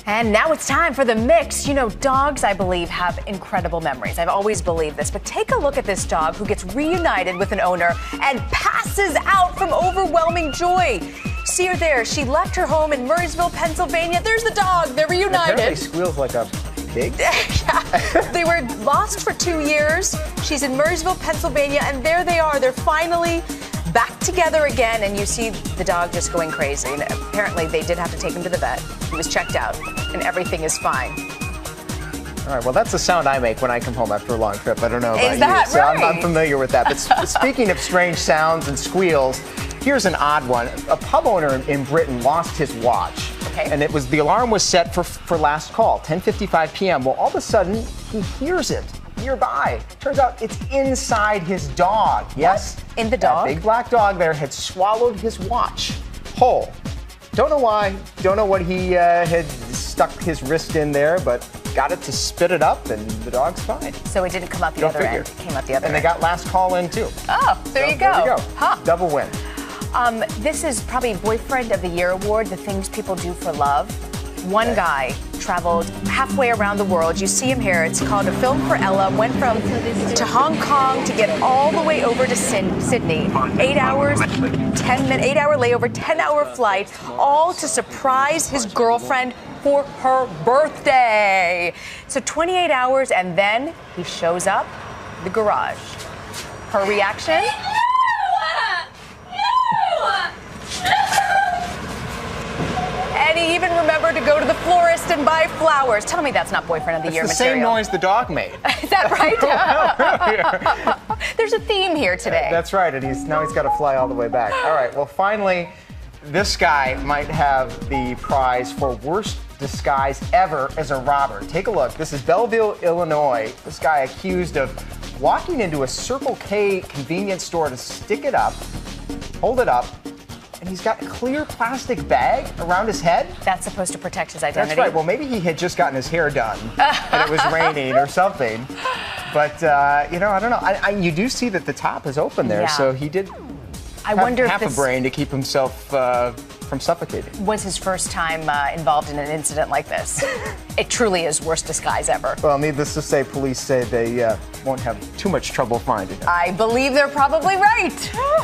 And now it's time for the mix. You know, dogs, I believe, have incredible memories. I've always believed this. But take a look at this dog who gets reunited with an owner and passes out from overwhelming joy. See her there. She left her home in Murrysville, Pennsylvania. There's the dog. They're reunited. Apparently squeals like a pig. Yeah. They were lost for 2 years. She's in Murrysville, Pennsylvania, and there they are. They're finally back together again, and you see the dog just going crazy. And apparently they did have to take him to the vet. He was checked out, and everything is fine. All right, well, that's the sound I make when I come home after a long trip. I don't know about Is that you, so right? I'm familiar with that. But speaking of strange sounds and squeals, here's an odd one. A pub owner in Britain lost his watch. Okay. And the alarm was set for last call, 10:55 p.m. Well, all of a sudden, he hears it nearby. Turns out it's inside his dog. Yes? What? In the dog? That big black dog there had swallowed his watch whole. Don't know why. Don't know what he had stuck his wrist in there, but got it to spit it up, and the dog's fine. So it didn't come out the other end. It came out the other end. And they got last call in, too. Oh, there you go. There you go. Huh. Double win. This is probably Boyfriend of the Year award, the things people do for love. One guy traveled halfway around the world. You see him here. It's called A Film for Ella. Went to Hong Kong to get all the way over to Sydney. 8 hours, 8-hour layover, 10-hour flight, all to surprise his girlfriend for her birthday. So 28 hours, and then he shows up in the garage. Her reaction? And he even remembered to go to the florist and buy flowers. Tell me that's not Boyfriend of the Year It's the material. same noise the dog made. Is that right? There's a theme here today. That's right, and now he's got to fly all the way back. All right, well, finally, this guy might have the prize for worst disguise ever as a robber. Take a look. This is Belleville, Illinois. This guy accused of walking into a Circle K convenience store to stick it up, hold it up, and he's got a clear plastic bag around his head. That's supposed to protect his identity. That's right. Well, maybe he had just gotten his hair done and it was raining or something. But, I don't know. You do see that the top is open there, so he did have half a brain to keep himself from suffocating. Was his first time involved in an incident like this. It truly is worst disguise ever. Well, needless to say, police say they won't have too much trouble finding him. I believe they're probably right.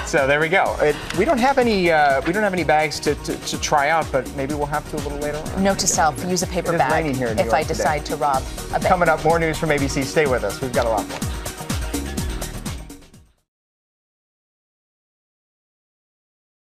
So there we go. We don't have any bags to try out, but maybe we'll have to a little later on. Note to self: use a paper bag raining here in New if York I decide today. to rob a bank. Coming up, more news from ABC. Stay with us. We've got a lot more.